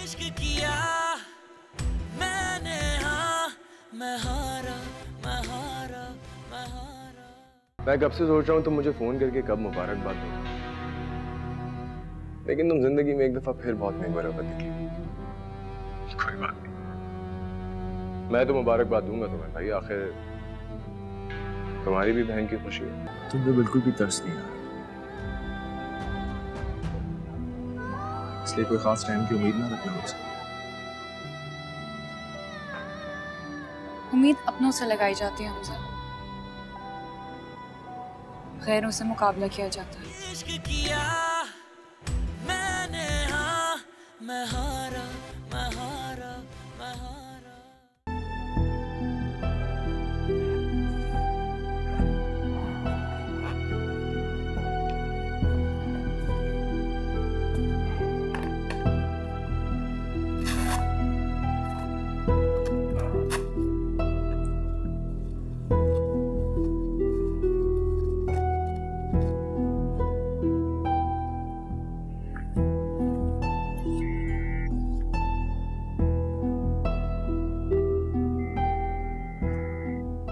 इश्क किया मैंने, हाँ मैं हारा मैं हारा मैं हारा। मैं कब से सोच रहा हूँ तुम मुझे फोन करके कब मुबारकबाद दो, लेकिन तुम जिंदगी में एक दफा फिर बहुत नेक-बराबर दिखी। कोई बात नहीं, मैं तो मुबारकबाद दूंगा तुम्हें भाई, आखिर तुम्हारी भी बहन की खुशी है। तुम तो बिल्कुल भी तरस नहीं आ रहा, इसलिए कोई खास टाइम की उम्मीद ना रखना मुझसे। उम्मीद अपनों से लगाई जाती है हमजा, गैरों से मुकाबला किया जाता है। इश्क किया मैंने, हाँ मैं हारा मैं हारा मैं हारा।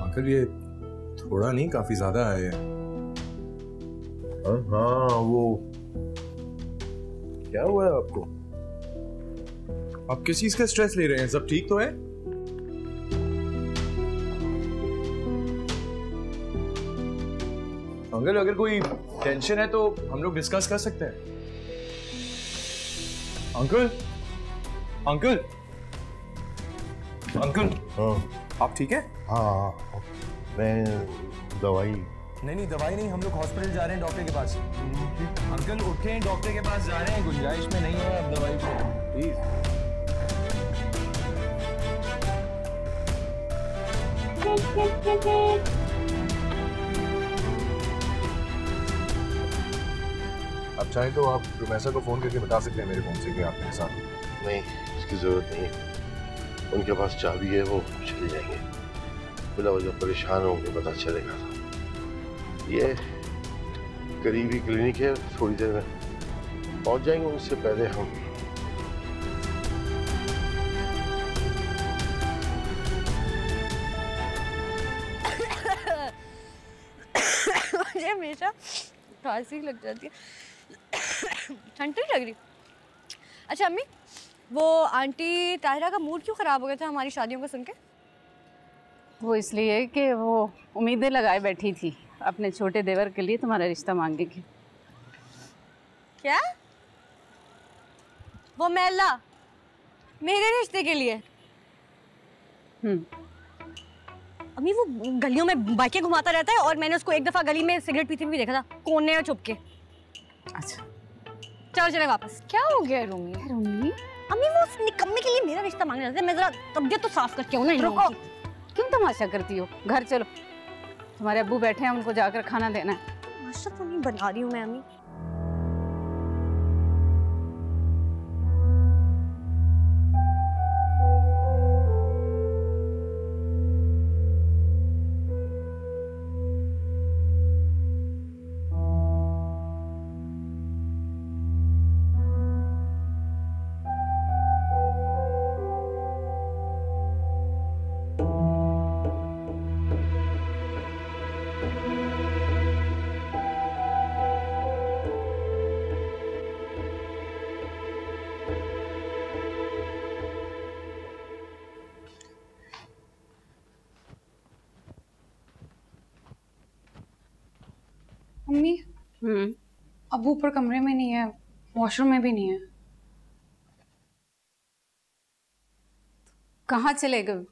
अंकल ये थोड़ा नहीं काफी ज्यादा है। हाँ वो क्या हुआ है आपको? आप किस चीज का स्ट्रेस ले रहे हैं? सब ठीक तो है? अंकल अगर कोई टेंशन है तो हम लोग डिस्कस कर सकते हैं। अंकल अंकल अंकल हाँ आप ठीक है? हाँ मैं दवाई नहीं दवाई नहीं, हम लोग हॉस्पिटल जा रहे हैं डॉक्टर के पास। अंकल उठे, डॉक्टर के पास जा रहे हैं, गुंजाइश में नहीं है अब दवाई को, प्लीज। आप चाहें तो आप रुमैसा को फोन करके बता सकते हैं मेरे फोन से कि आप मेरे साथ। नहीं इसकी जरूरत नहीं है, उनके पास चाबी है, वो चले जाएंगे। बिना वजह परेशान होंगे पता चलेगा। ये करीबी क्लिनिक है, थोड़ी देर में पहुंच जाएंगे, उससे पहले हम। मुझे हमेशा खांसी लग जाती है, ठंड नहीं लग रही। अच्छा अम्मी, वो आंटी ताहिरा का मूड क्यों खराब हो गया था हमारी शादियों को सुन के? वो इसलिए कि वो उम्मीदें लगाए बैठी थी अपने छोटे देवर के लिए तुम्हारा रिश्ता मांगेगी। क्या? वो मैला मेरे रिश्ते के लिए? अम्मी वो गलियों में बाइकें घुमाता रहता है और मैंने उसको एक दफा गली में सिगरेट पीते भी देखा था, कोने में छुप के। अच्छा चलो चले वापस। क्या हो गया रूमी? रूमी अम्मी वो उस निकम्मे के लिए मेरा रिश्ता मांगने जाते हैं, मैं जरा तबीयत तो साफ करके आऊं ना। रुको, क्यों तमाशा करती हो? घर चलो, तुम्हारे अब्बू बैठे हैं, उनको जाकर खाना देना है। नाश्ता तो नहीं बना रही हूँ मैं अम्मी। मम्मी अब ऊपर कमरे में नहीं है, वॉशरूम में भी नहीं है। कहाँ चले गए?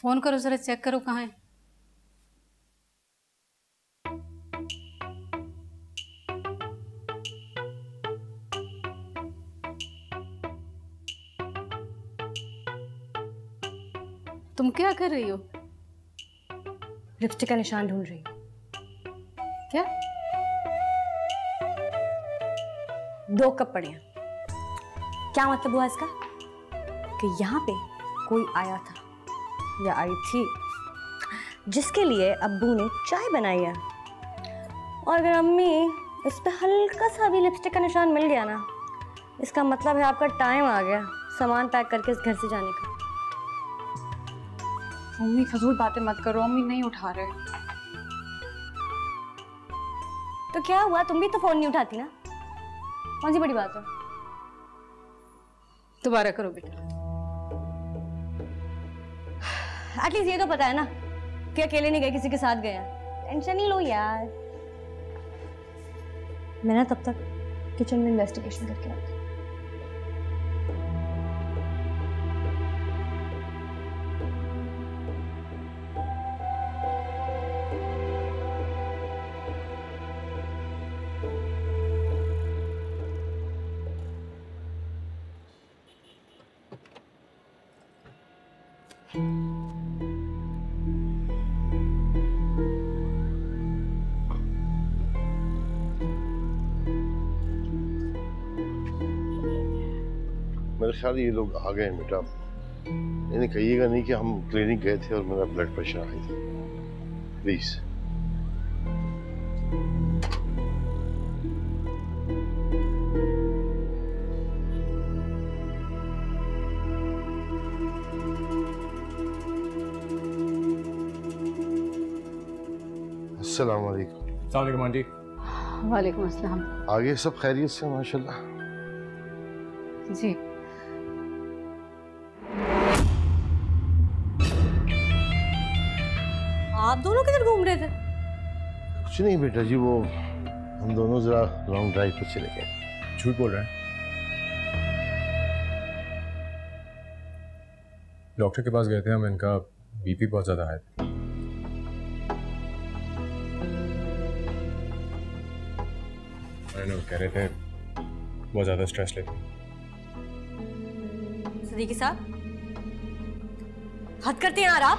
फोन करो जरा, चेक करो कहाँ है। तुम क्या कर रही हो? लिपस्टिक का निशान ढूंढ रही हूँ। क्या? 2 कप पड़े हैं। क्या मतलब हुआ इसका? कि यहाँ पे कोई आया था या आई थी जिसके लिए अब्बू ने चाय बनाई है, और अगर अम्मी इस पे हल्का सा भी लिपस्टिक का निशान मिल गया ना, इसका मतलब है आपका टाइम आ गया सामान पैक करके इस घर से जाने का। मम्मी फजूल बातें मत करो, मम्मी नहीं उठा रहे। तो क्या हुआ, तुम भी तो फोन नहीं उठाती ना, कौन सी बड़ी बात है? दोबारा करो बेटा। एटलीस्ट ये तो पता है ना कि अकेले नहीं गए, किसी के साथ गए हैं। टेंशन नहीं लो यार। मैं ना तब तक किचन में इन्वेस्टिगेशन करके आती हूँ। मेरे ख्याल ये लोग आ गए हैं बेटा। इन्हें कहिएगा नहीं कि हम क्लिनिक गए थे और मेरा ब्लड प्रेशर हाई था, प्लीज। अस्सलाम वालेकुम। आंटी। वालेकुम अस्सलाम। आगे सब खैरियत से माशाल्लाह? जी। आप दोनों किधर घूम रहे थे? कुछ नहीं बेटा जी, वो हम दोनों जरा लॉन्ग ड्राइव पे चले गए। झूठ बोल रहे हैं। डॉक्टर के पास गए थे हम, इनका बीपी बहुत ज्यादा है। कह रहे थे बहुत ज्यादा स्ट्रेस लेते हैं। सदीकी साहब, हद करते हैं यार आप।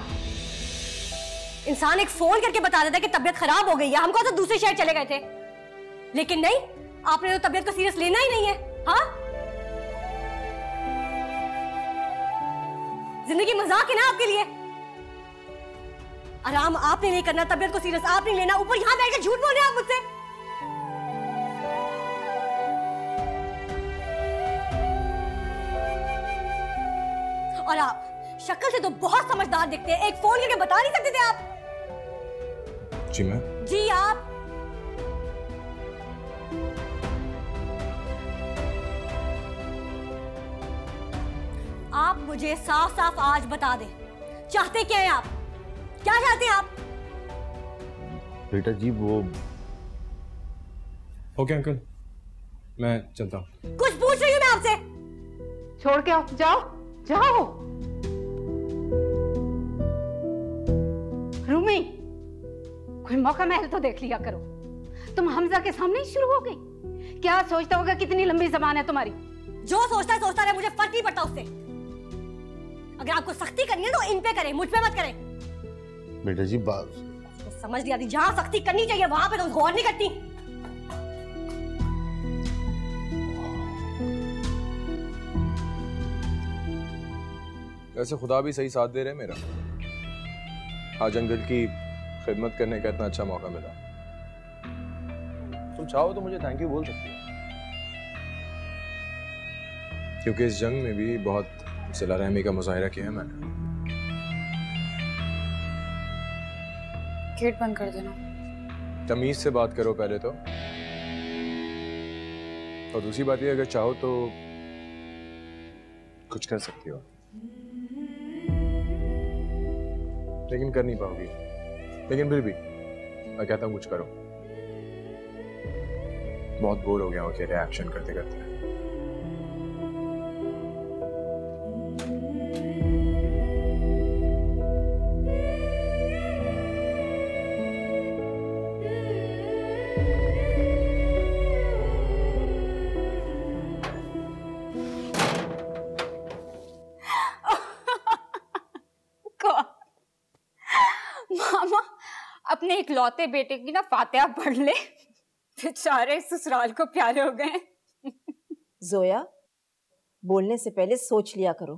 इंसान एक फोन करके बता देता है कि तबीयत खराब हो गई है, हमको तो दूसरे शहर चले गए थे, लेकिन नहीं, आपने तो तबीयत को सीरियस लेना ही नहीं है। हाँ, जिंदगी मजाक है ना आपके लिए। आराम आपने नहीं करना, तबीयत को सीरियस आपने लेना, ऊपर यहां बैठ के झूठ बोल रहे हैं आप मुझसे। और आप शक्ल से तो बहुत समझदार दिखते हैं, एक फोन करके बता नहीं सकते थे आप? जी मैं? जी आप। आप मुझे साफ साफ आज बता दें, चाहते क्या हैं आप? क्या चाहते हैं आप? बेटा जी वो ओके अंकल, मैं चलता हूँ। कुछ पूछ रही हूँ मैं आपसे। छोड़ के आओ, जाओ जाओ। रूमी, कोई मौका महल तो देख लिया करो। तुम हमजा के सामने ही शुरू हो गई। क्या सोचता होगा कितनी लंबी जबान है तुम्हारी? जो सोचता रहे, मुझे फर्क नहीं पड़ता उससे। अगर आपको सख्ती करनी है तो इन पे करें, मुझ पे मत करें। बेटा जी बात समझ लिया थी, जहां सख्ती करनी चाहिए वहां पे तुम गौर नहीं करती। वैसे खुदा भी सही साथ दे रहे मेरा। आज अंकल की खिदमत करने का इतना अच्छा मौका मिला। तुम चाहो तो मुझे थैंक यू बोल सकती हो, क्योंकि इस जंग में भी बहुत सिला रहमी का मुजाहिरा किया है मैंने। गेट बंद कर देना। तमीज से बात करो पहले तो, और दूसरी बात ये, अगर चाहो तो कुछ कर सकती हो, लेकिन कर नहीं पाओगी। लेकिन फिर भी मैं कहता हूँ कुछ करो। बहुत बोर हो गया हूँ अकेले एक्शन करते करते। मामा अपने इकलौते बेटे की ना फातिहा पढ़ ले, बेचारे ससुराल को प्यारे हो गए। जोया, बोलने से पहले सोच लिया करो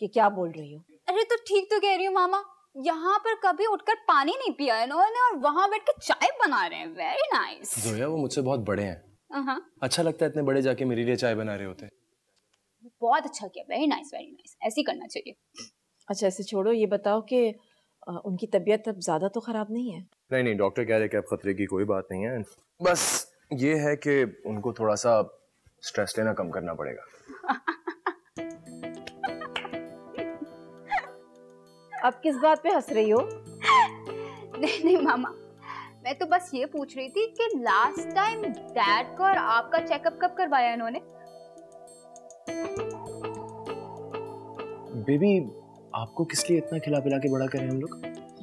कि क्या बोल रही हो। अरे तो ठीक तो कह रही हूँ मामा, यहाँ पर कभी उठकर पानी नहीं पिया है इन्होंने और वहां बैठ के चाय बना रहे हैं। Very nice. जोया वो मुझसे बहुत बड़े हैं, अच्छा लगता है इतने बड़े जाके मेरे लिए चाय बना रहे होते। बहुत अच्छा किया, वेरी नाइस, ऐसे ही करना चाहिए। अच्छा ऐसे छोड़ो, ये बताओ कि उनकी तबीयत अब ज्यादा तो खराब नहीं है? नहीं डॉक्टर कह रहे कि अब खतरे की कोई बात नहीं है, बस ये है कि उनको थोड़ा सा स्ट्रेस लेना कम करना पड़ेगा। अब किस बात पे हंस रही हो? नहीं मामा, मैं तो बस ये पूछ रही थी कि लास्ट टाइम डैड का और आपका चेकअप कब करवाया इन्होंने? बेबी आपको किस लिए इतना खिला पिला के बड़ा करें हम लोग?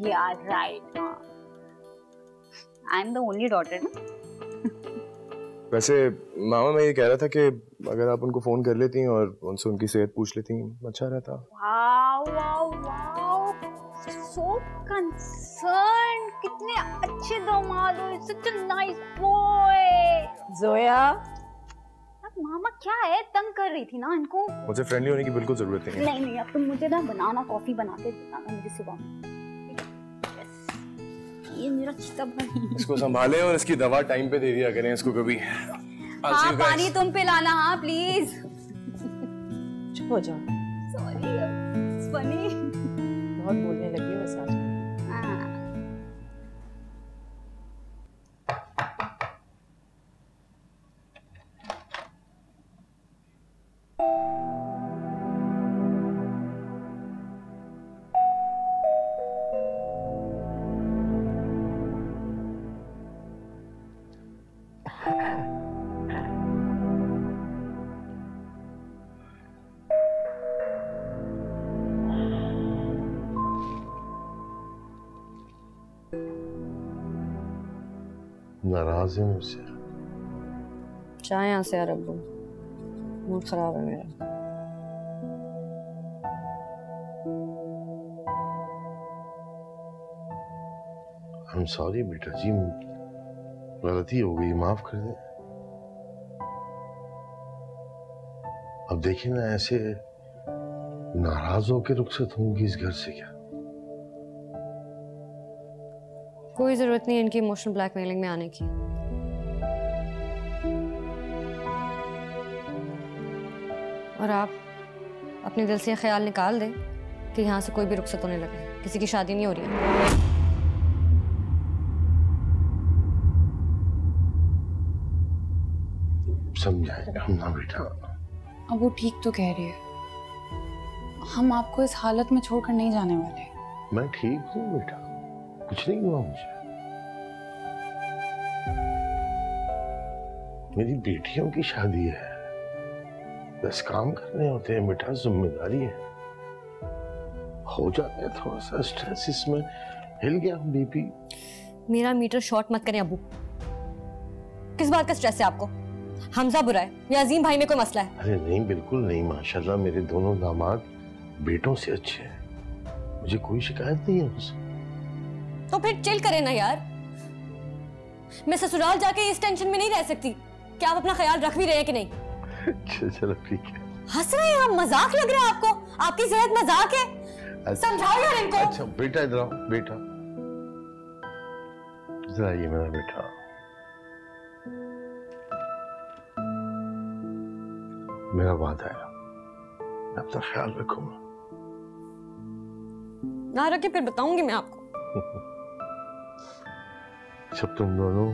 यार right, I am the only daughter ना। वैसे मामा मैं ये कह रहा था कि अगर आप उनको फोन कर लेती और उनसे उनकी सेहत पूछ लेती अच्छा रहता। वाओ वाओ वाओ, सो कंसर्न, कितने अच्छे दामाद हो, सच अ नाइस बॉय। जोया मामा क्या है, तंग कर रही थी ना इनको। मुझे फ्रेंडली होने की बिल्कुल जरूरत नहीं है। नहीं अब तुम मुझे ना बनाना कॉफी बना के देना मुझे सुबह में। ये मेरा चिता भाई, इसको संभालें और इसकी दवा टाइम पे दे दिया करें इसको कभी। हाँ पानी तुम पिलाना, हाँ प्लीज। चुप हो जाओ। Sorry, funny. बहुत बोलने लगी वैसे आज। नाराज है मुझसे? चाहे यहाँ से यार, अब्बू मूड खराब है मेरा। I'm sorry बेटा जी, गलती हो गई, माफ कर दे। अब देखिए ना, ऐसे नाराज होकर रुखसत होंगी इस घर से क्या? कोई जरूरत नहीं है इनकी इमोशनल ब्लैकमेलिंग में आने की। और आप अपने दिल से ये ख्याल निकाल दें कि यहाँ से कोई भी रुखसत होने लगे, किसी की शादी नहीं हो रही है। समझाएगा हम ना बेटा। अब वो ठीक तो कह रही है, हम आपको इस हालत में छोड़कर नहीं जाने वाले। मैं ठीक हूँ बेटा, कुछ नहीं हुआ मुझे। मेरी बेटियों की शादी है, 10 काम करने होते हैं बेटा, जिम्मेदारी है। हो जाता है थोड़ा सा स्ट्रेस, इसमें हिल गया बीपी। मेरा मीटर शॉर्ट मत करें अबू। किस बात का स्ट्रेस है आपको? हमजा बुरा है या अजीम भाई में कोई मसला है? अरे नहीं, बिल्कुल नहीं, माशाल्लाह मेरे दोनों दामाद बेटों से अच्छे हैं, मुझे कोई शिकायत नहीं है उनसे। तो फिर चिल करें ना यार। मैं ससुराल जाके इस टेंशन में नहीं रह सकती कि आप अपना ख्याल रख भी रहे हैं कि नहीं। चलो ठीक है। हंस रहे हैं आप, मजाक लग रहा है आपको? आपकी सेहत मजाक है? समझाओ यार इनको। अच्छा बेटा इधर आओ, बेटा इधर आइए मेरा बेटा। मेरा वादा है, मैं अपना ख्याल रखूंगा। ना रखे फिर बताऊंगी मैं आपको। जब तुम दोनों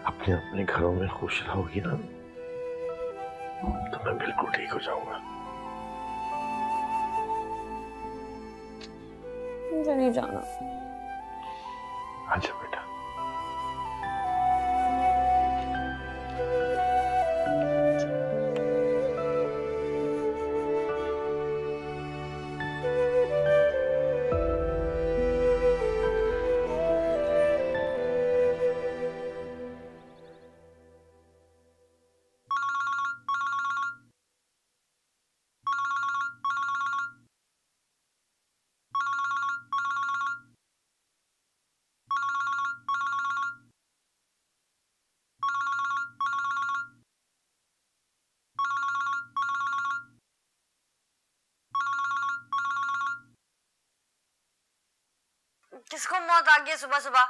अपने अपने घरों में खुश रहोगी ना, तो मैं बिल्कुल ठीक हो जाऊंगा। मुझे नहीं जाना। अच्छा बेटा। किसको मौत आ गई सुबह सुबह?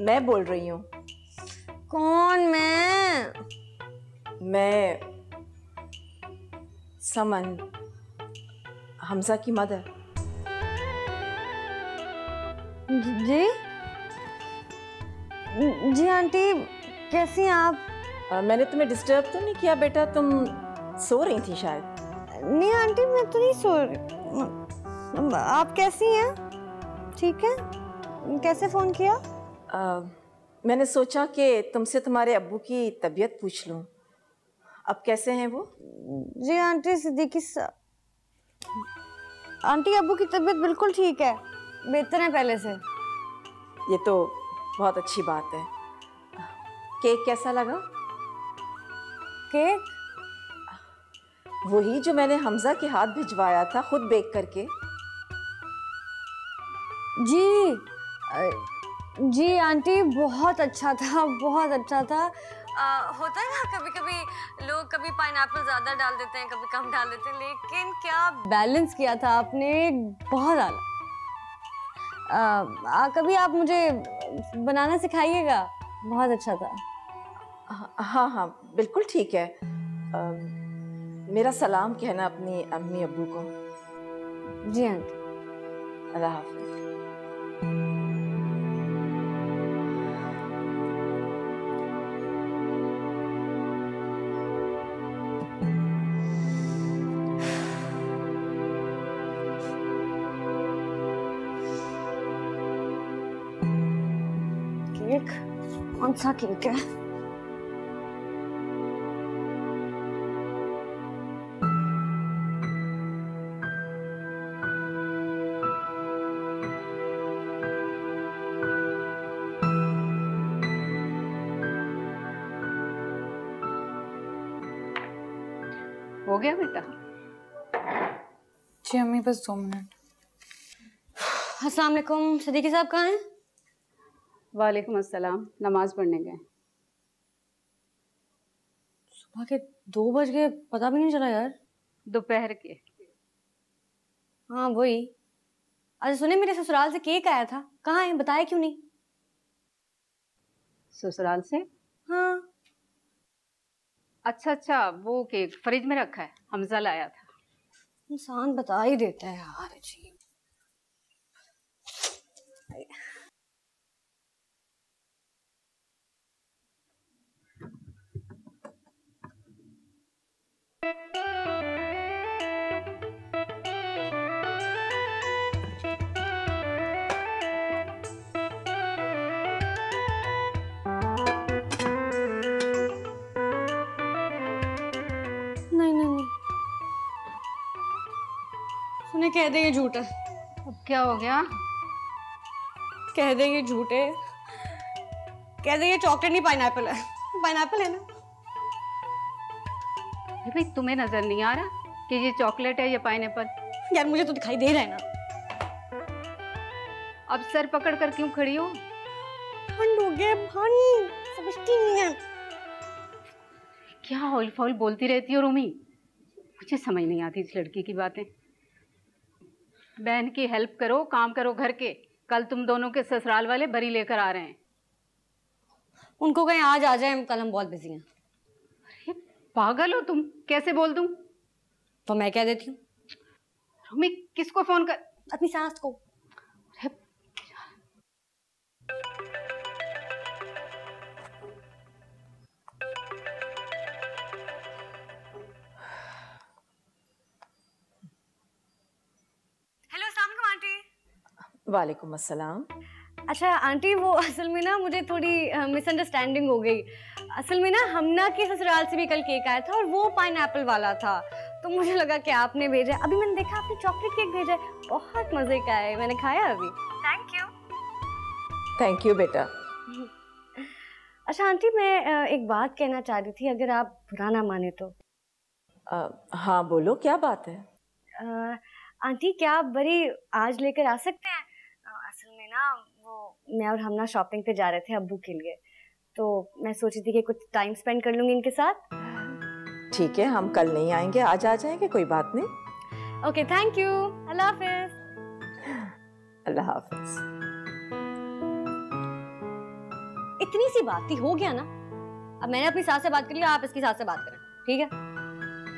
मैं बोल रही हूँ। कौन मैं समन, हमजा की मदर। जी जी आंटी, कैसी हैं आप? मैंने तुम्हें डिस्टर्ब तो नहीं किया बेटा? तुम सो रही थी शायद। नहीं आंटी, मैं तो नहीं सो रही। आप कैसी हैं? ठीक है? कैसे फोन किया? मैंने सोचा कि तुमसे तुम्हारे अब्बू की तबीयत पूछ लूं। अब कैसे हैं वो? जी आंटी, सिद्दीकी आंटी, अब्बू की तबीयत बिल्कुल ठीक है, बेहतर है पहले से। ये तो बहुत अच्छी बात है। केक कैसा लगा? केक? वही जो मैंने हमजा के हाथ भिजवाया था, खुद बेक करके। जी आंटी, बहुत अच्छा था, बहुत अच्छा था। होता है ना कभी कभी लोग कभी पाइनएप्पल ज्यादा डाल देते हैं, कभी कम डाल देते हैं, लेकिन क्या बैलेंस किया था आपने, बहुत आला। कभी आप मुझे बनाना सिखाइएगा, बहुत अच्छा था। हाँ हाँ बिल्कुल ठीक है। मेरा सलाम कहना अपनी अम्मी अब्बू को। जी आंटी। अल्लाह हाफ़िज़। केक? कौन सा केक है? हो गया बेटा? जी अम्मी, बस 2 मिनट। अस्सलाम वालेकुम, सिद्दीकी साहब कहाँ हैं? वालेकुम अस्सलाम, नमाज पढ़ने गए। सुबह के 2 बज गए, पता भी नहीं चला यार। दोपहर के। हाँ वही। अच्छा सुने, मेरे ससुराल से केक आया था, कहाँ है, बताया क्यों नहीं? ससुराल से? हाँ। अच्छा, वो केक फ्रिज में रखा है, हमजा लाया था। इंसान बता ही देता है यार, अजीब। नहीं सुने, कह दे ये झूठ है। अब क्या हो गया? कह दे ये झूठ है, कह दे ये चॉकलेट नहीं पाइनएप्पल है। पाइनएप्पल है ना? भाई तुम्हें नजर नहीं आ रहा कि ये चॉकलेट है या पाइनएप्पल? यार मुझे तो दिखाई दे रहा है ना। अब सर पकड़ कर क्यों खड़ी हो? ठंड हो गया, ठंड समझती नहीं है। क्या हौल फौल बोलती रहती हो रूमी, मुझे समझ नहीं आती इस लड़की की बातें। बहन की हेल्प करो, काम करो घर के। कल तुम दोनों के ससुराल वाले बरी लेकर आ रहे हैं। उनको कहीं आज आ जाए, कल हम बहुत बिजी हैं। अरे पागल हो तुम, कैसे बोल दूं? तो मैं कह देती हूँ। रूमी किसको फोन कर? अपनी सास को। वालेकुम अस्सलाम। अच्छा आंटी, वो असल में ना मुझे थोड़ी मिसअंडरस्टैंडिंग हो गई। असल में ना हमना के ससुराल से भी कल केक आया था और वो पाइनएप्पल वाला था, तो मुझे लगा कि आपने भेजा। अभी मैंने देखा आपने चॉकलेट केक भेजा है, बहुत मजे का है, मैंने खाया अभी। थैंक यू बेटा। अच्छा आंटी, मैं एक बात कहना चाह रही थी, अगर आप बुरा ना माने तो। हाँ बोलो, क्या बात है? आंटी क्या आप बरी आज लेकर आ सकते हैं? असल में ना वो मैं और हमना शॉपिंग पे जा रहे थे अब्बू के लिए, तो मैं सोची थी कि कुछ टाइम स्पेंड कर लूंगी इनके साथ। ठीक है, हम कल नहीं आएंगे, आज आ जाएंगे, कोई बात नहीं। ओके थैंक यू, अल्लाह हाफिज। अल्लाह हाफिज। इतनी सी बात थी, हो गया ना, अब मैंने अपनी सास से बात कर लिया, आप इसकी सास से बात करें, ठीक है?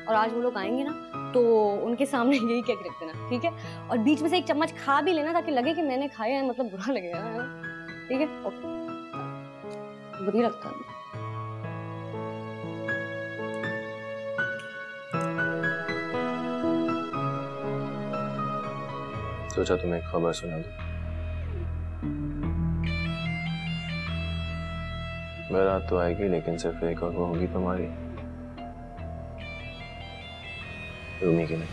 और आज वो लोग आएंगे ना तो उनके सामने यही कह के रख देना, ठीक है? और बीच में से एक चम्मच खा भी लेना ताकि लगे कि मैंने खाया है, मतलब बुरा लगेगा ना, ठीक है? ओके, बुरी लगता है। सोचा तुम्हें एक खबर सुना दूं। बारात तो आएगी लेकिन सिर्फ एक, और वो होगी तुम्हारी, रूमी की नहीं।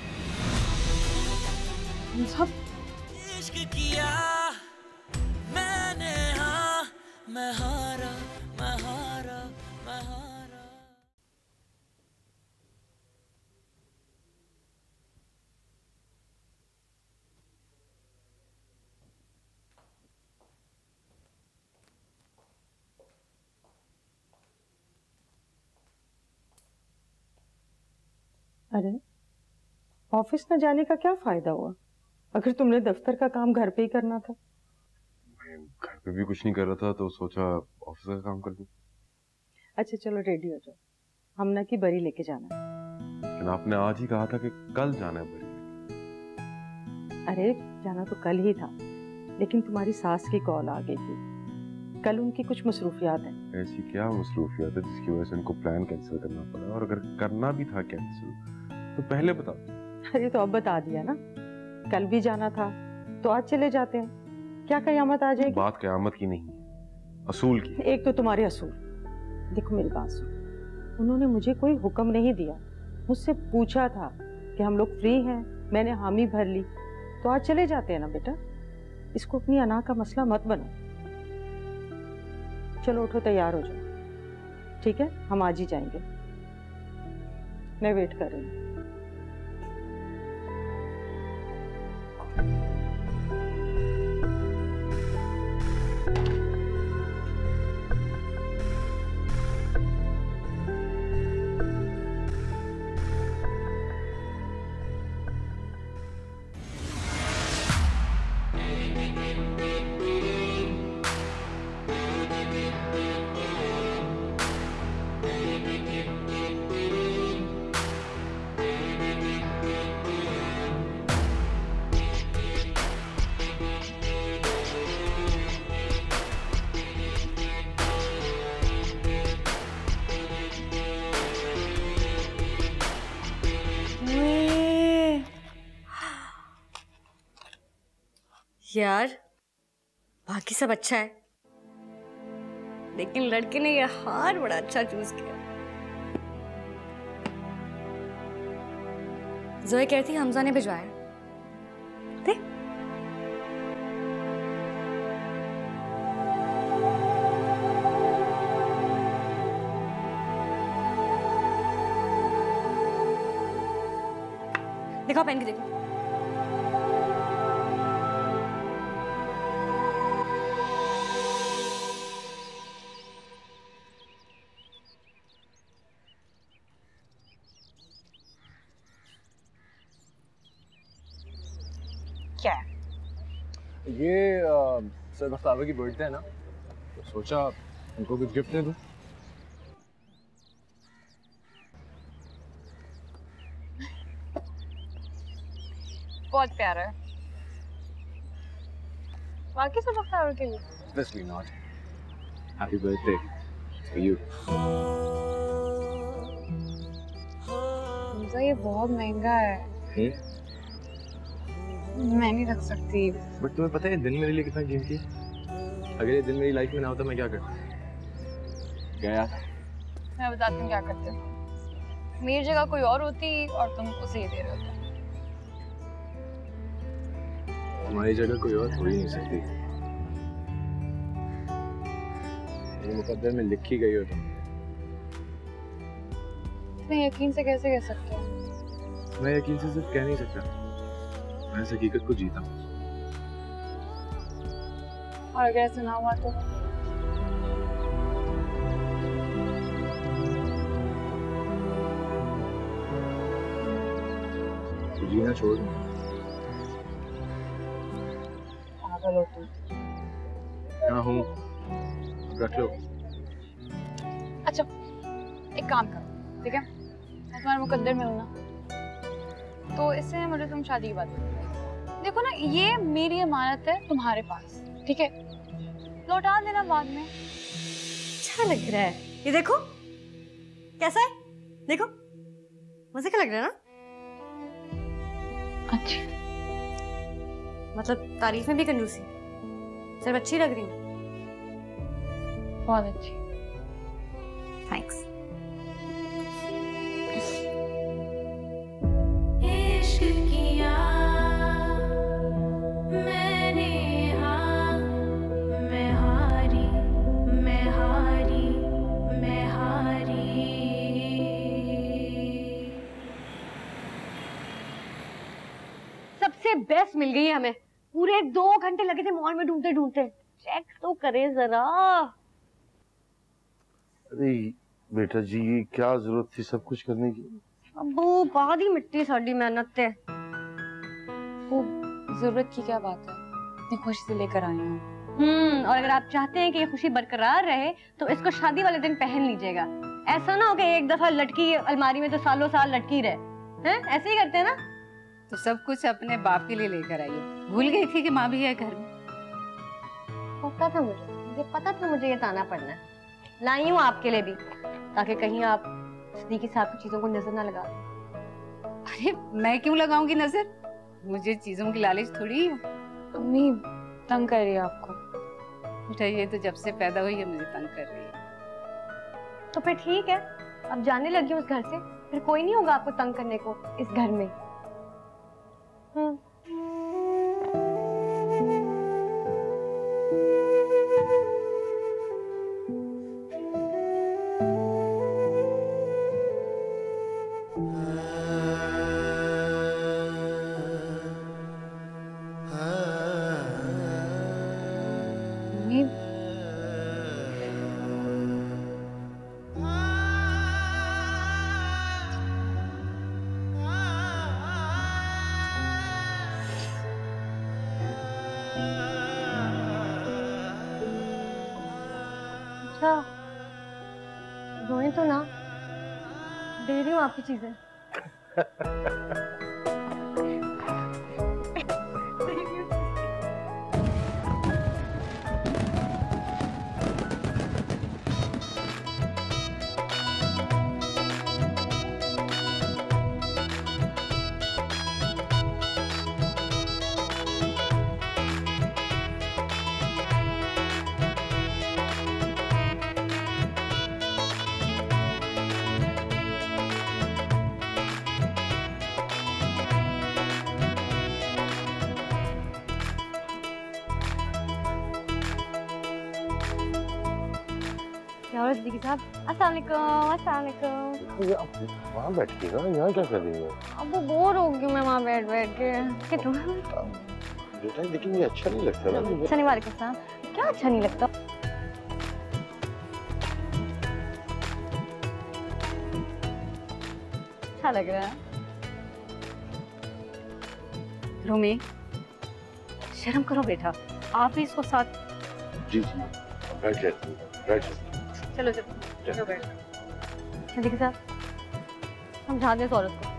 इश्क किया मैंने, हाँ मैं हारा मैं हारा मैं हारा। अरे ऑफिस न जाने का क्या फायदा हुआ अगर तुमने दफ्तर का काम घर पे ही करना था। मैं घर पे भी कुछ नहीं कर रहा था तो सोचा ऑफिस का काम कर दूं। अच्छा चलो रेडी हो जाओ, हमना की बरी लेके जाना है। लेकिन आपने आज ही कहा था कि कल जाना है बरी। अरे जाना तो कल ही था लेकिन तुम्हारी सास की कॉल आ गई थी, कल उनकी कुछ मसरूफियात हैं। ऐसी क्या मसरूफियात है जिसकी वजह से उनको प्लान कैंसिल करना पड़ा? और अगर करना भी था कैंसिल तो पहले बता। अरे तो अब बता दिया ना, कल भी जाना था तो आज चले जाते हैं, क्या कयामत आ जाएगी? बात कयामत की नहीं है, असूल की। एक तो तुम्हारे असूल। देखो मेरी बात सुन, उन्होंने मुझे कोई हुक्म नहीं दिया, मुझसे पूछा था कि हम लोग फ्री हैं, मैंने हामी भर ली, तो आज चले जाते हैं ना बेटा। इसको अपनी अना का मसला मत बनो। चलो उठो, तैयार हो जाओ, ठीक है? हम आज ही जाएंगे, मैं वेट कर रही हूँ। यार बाकी सब अच्छा है लेकिन लड़के ने ये हार बड़ा अच्छा चूज किया। जोए कह रही थी हमजा ने भिजवाया। देख दिखाओ, पहन के देखो। क्या है? ये सर बख्तावर की बर्थडे है ना, तो सोचा उनको कुछ गिफ्ट दे दूं। बहुत प्यारा है। बाकी सब बख्तावर के लिए। Obviously not. Happy birthday for you. Hamza ये बहुत महंगा है। मैं नहीं रख सकती। बट तुम्हें पता है दिन मेरे लिए कितना कीमती है? अगर ये दिन मेरी लाइफ में ना होता मैं क्या करता? गया। मैं बताती हूँ क्या करते हो। मेरी जगह कोई और होती और तुम उसे ही दे रहे होते। तुम्हारी जगह कोई और हो ही नहीं सकती। ये मुकद्दर में लिखी गई हो तुम। मैं यकीन से कैसे कह सकते हो? मैं यकीन से सिर्फ कह नहीं सकता, मैं इस हकीकत को जीता हूँ। और अगर ऐसा ना हुआ तो? तो जीना छोड़ दूँ। पागल हो तुम। हाँ हूँ, रख लो। अच्छा एक काम करो, ठीक है? मैं तुम्हारे मुकद्दर में हूँ ना, तो इससे मुझे तुम शादी की बात करो। देखो ना, ये मेरी अमानत है तुम्हारे पास, ठीक है? लौटा देना बाद में। अच्छा लग रहा है ये, देखो कैसा है, देखो मजे का लग रहा है ना? अच्छा, मतलब तारीफ में भी कंजूसी, सिर्फ अच्छी लग रही हूँ। बहुत अच्छी। थैंक्स। इश्क किया मैंने, हाँ मैं हारी, मैं हारी, मैं हारी। सबसे बेस्ट मिल गई है हमें। पूरे 2 घंटे लगे थे मॉल में ढूंढते ढूंढते। चेक तो करें जरा। अरे बेटा जी, ये क्या जरूरत थी सब कुछ करने की? अब्बू बाद ही मिट्टी साड़ी मेहनत थे। वो जरूरत की क्या बात है, इतनी खुशी से लेकर आई हूँ। और अगर आप चाहते हैं कि ये खुशी बरकरार रहे तो इसको शादी वाले दिन पहन लीजिएगा। ऐसा ना हो कि एक दफा लटकी अलमारी में तो सालों साल लटकी रहे, हैं? ऐसे ही करते हैं ना? तो सब कुछ अपने बाप के लिए लेकर आई हो। भूल गई थी कि माँ भी है घर में। पता था मुझे पता था मुझे ये ताना पड़ना है। लाई हूँ आपके लिए भी, ताकि कहीं आप सदीकी साहब की चीजों को नजर ना लगा। अरे मैं क्यों लगाऊंगी नजर? मुझे चीजों की लालच थोड़ी है। अम्मी तंग कर रही है आपको। बेटा ये तो जब से पैदा हुई है मुझे तंग कर रही है। तो फिर ठीक है, अब जाने लगी हूँ उस घर से, फिर कोई नहीं होगा आपको तंग करने को इस घर में। रोए तो ना, दे रही हूँ आपकी चीजें। सदीकी साहब, अस्सलाम वालेकुम। वहाँ बैठी ना, यहाँ क्या कर रही है? अब वो बोर हो गई मैं वहाँ बैठ बैठ के। बेटा लेकिन ये अच्छा नहीं लगता ना। अच्छा नहीं, वालेकुम सलाम। क्या अच्छा नहीं लगता? अच्छा लग रहा है। रूमी शर्म करो बेटा, आप ही इसको साथ। जी जी बैठ जाते हैं, बैठ जाते हैं। चलो चलो बैठ। सदीकी साहब समझा दे इस औरत को,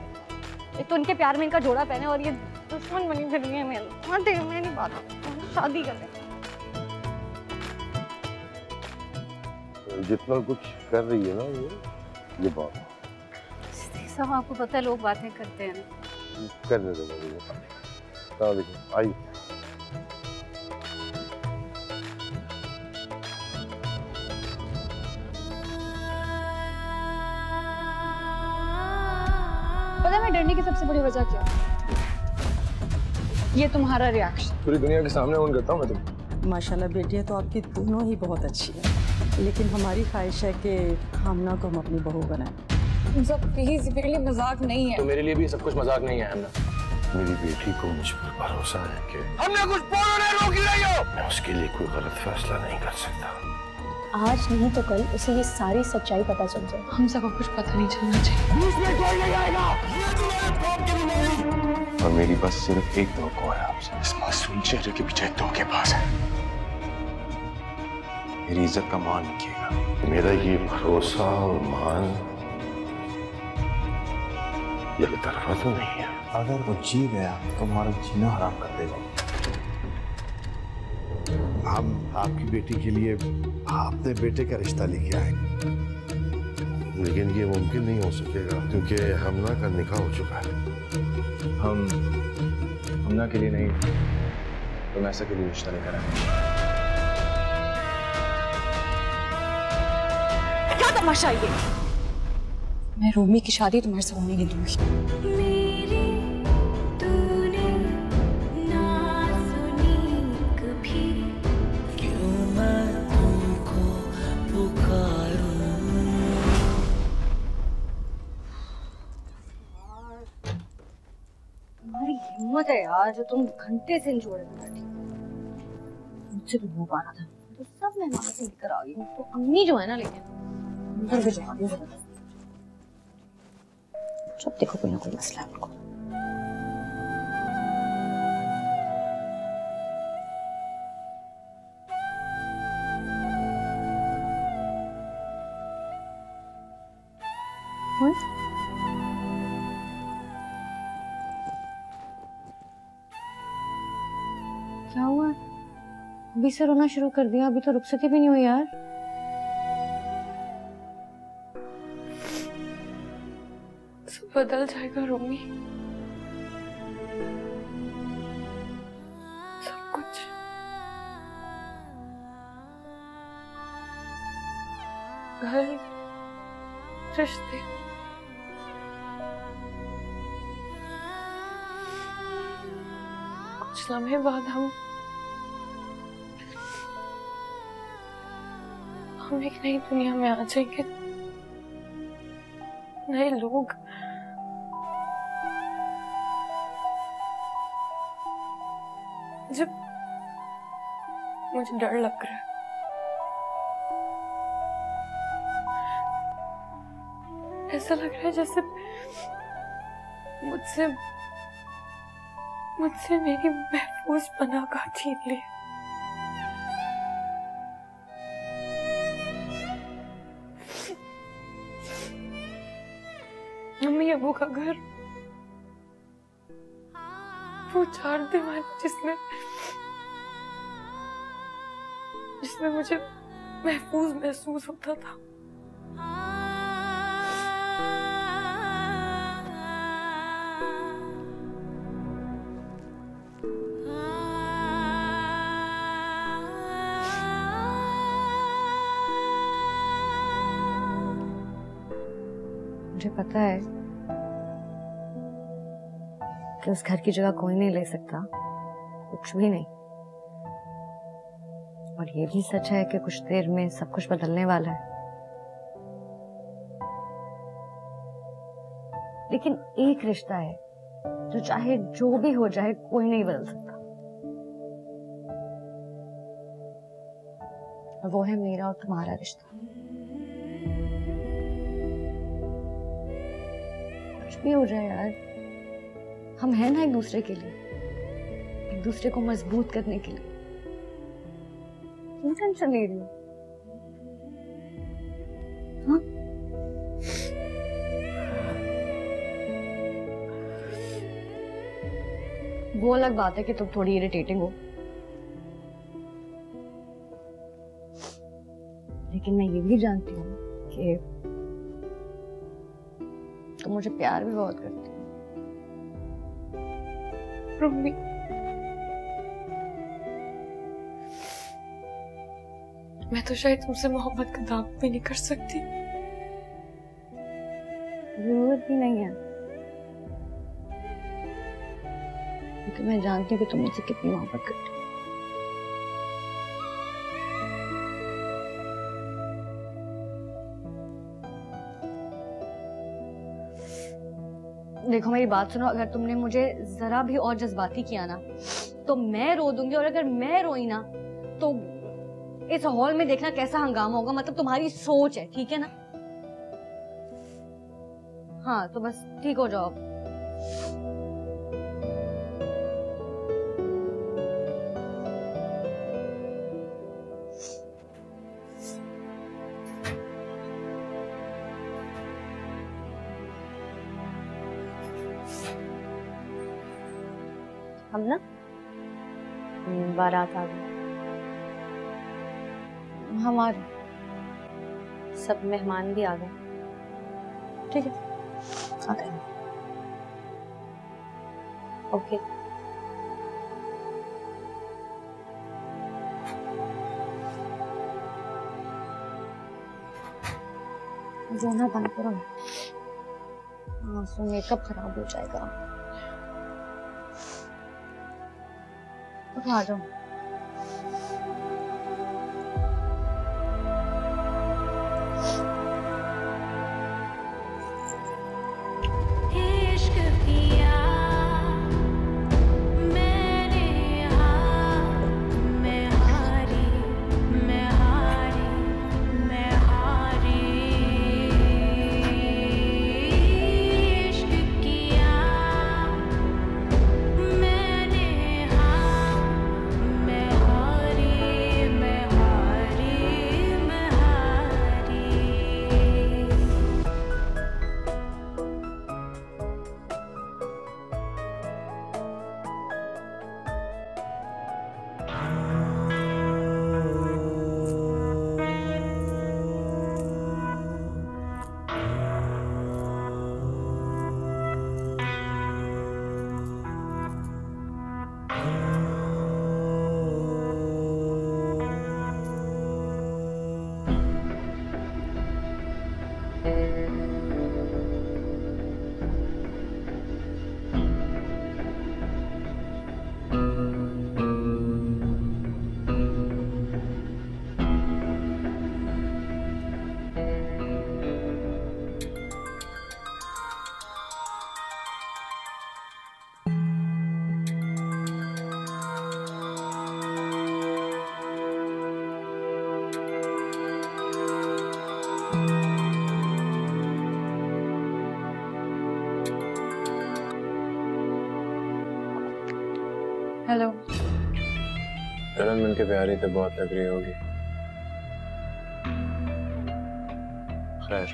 एक तो उनके प्यार में इनका जोड़ा पहने और ये दुश्मन बनी फिर रही है मेरे। मैं नहीं बात, शादी कर ले। जितना कुछ कर रही है ना ये बात। सब आपको पता है लोग बातें करते हैं ना। करने देना आई। पता है मैं डरने की सबसे बड़ी वजह क्या? ये तुम्हारा रिएक्शन। पूरी दुनिया के सामने ऑन करता हूँ मैं तुम। माशाल्लाह बेटियां तो आपकी दोनों ही बहुत अच्छी है, लेकिन हमारी ख्वाहिश है कि हमना को हम अपनी बहू बनाएं। सब प्लीज, मेरे लिए मजाक नहीं है। तो मेरे लिए भी सब कुछ मजाक नहीं है हमना। मेरी बेटी को मुझ पर भरोसा है कि हमने कुछ बोलने रोक ही नहीं हो। मैं उसके लिए कोई गलत फैसला नहीं कर सकता। आज नहीं तो कल उसे ये सारी सच्चाई पता चल जाए। हम सबको कुछ पता नहीं चलना चाहिए। बीच में कोई नहीं आएगा। ये तुम्हारे बाप की नहीं। और मेरी बस सिर्फ एक धोखा है आपसे। इस मासूम चेहरे के पीछे धोखेबाज है। मेरी इज्जत का मान रखिएगा। मेरा ये भरोसा और मान एक तरफा तो नहीं है। अगर वो जी गया तो हमारा जीना हराम कर देगा। हम आपकी बेटी के लिए अपने बेटे का रिश्ता लेके आएंगे, लेकिन ये मुमकिन नहीं हो सकेगा क्योंकि हमना का निकाह हो चुका है। हमना के लिए नहीं, रुमैसा के लिए रिश्ता लेकर आए। क्या तमाशा ये? मैं रूमी की शादी तुम्हारे से होने नहीं दूंगी। तुम्हारी हिम्मत है यार जो तुम घंटे से इन जोड़े में बैठी। मुझसे भी मुंह पाना था तो सब मैं वहां से लेकर आ गई। तो अम्मी जो है ना लेकिन उधर भी जमा दी जबरदस्ती। जब देखो कोई ना कोई मसला है उनको। क्या हुआ? अभी से रोना शुरू कर दिया? अभी तो रुखसती भी नहीं हुई यार। सब बदल जाएगा रूमी, सब कुछ। घर, रिश्ते, कुछ लम्हे बाद हम एक नई दुनिया में आ जाएंगे। नए लोग, जब मुझे डर लग रहा है। ऐसा लग रहा है जैसे मुझसे मेरी महफूज पनाह का छीन लिया। मम्मी अबू का घर, वो चार दीवार जिसमें मुझे महफूज महसूस होता था। मुझे पता है कि उस घर की जगह कोई नहीं ले सकता, कुछ भी नहीं। और ये भी सच है कि कुछ देर में सब कुछ बदलने वाला है। लेकिन एक रिश्ता है जो चाहे जो भी हो जाए कोई नहीं बदल सकता, और वो है मेरा और तुम्हारा रिश्ता। कुछ भी हो जाए यार, हम हैं ना एक दूसरे के लिए, एक दूसरे को मजबूत करने के लिए। क्यों टेंशन ले रही हो? हाँ? वो अलग बात है कि तुम थोड़ी इरिटेटिंग हो, लेकिन मैं ये भी जानती हूँ कि तुम मुझे प्यार भी बहुत करती हो। रूमी, मैं तो शायद तुमसे मोहब्बत का दावा भी नहीं कर सकती। जरूरत भी नहीं है, क्योंकि मैं जानती हूँ कि तुम मुझसे कितनी मोहब्बत करती हो। देखो मेरी बात सुनो, अगर तुमने मुझे जरा भी और जज्बाती किया ना तो मैं रो दूंगी, और अगर मैं रोई ना तो इस हॉल में देखना कैसा हंगामा होगा। मतलब तुम्हारी सोच है, ठीक है ना? हाँ तो बस ठीक हो जाओ। हम ना बारात आ गए, हमारे सब मेहमान भी आ गए। ठीक है, आ गए। ओके। रोना बंद करो, आंसू मेकअप खराब हो जाएगा। उठो, आ जाओ। हेलो। जन्नत मिलके प्यारी तो बहुत लग रही होगी। खैर,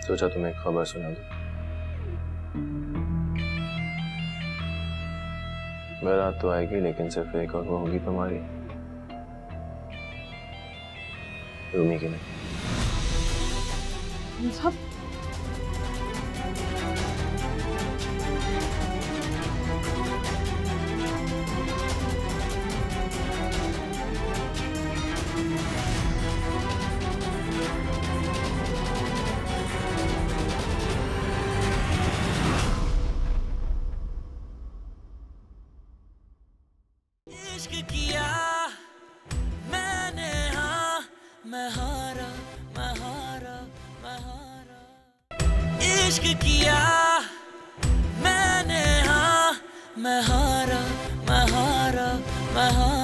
सोचा तुम्हें एक खबर सुना दूं। बारात तो आएगी लेकिन सिर्फ एक, और वो होगी तुम्हारी, रूमी की नहीं। सब इश्क किया मैंने, हाँ मैं हारा, मैं हारा, मैं हारा। इश्क किया मैंने, हाँ मैं हारा, मैं हारा, मैं हारा।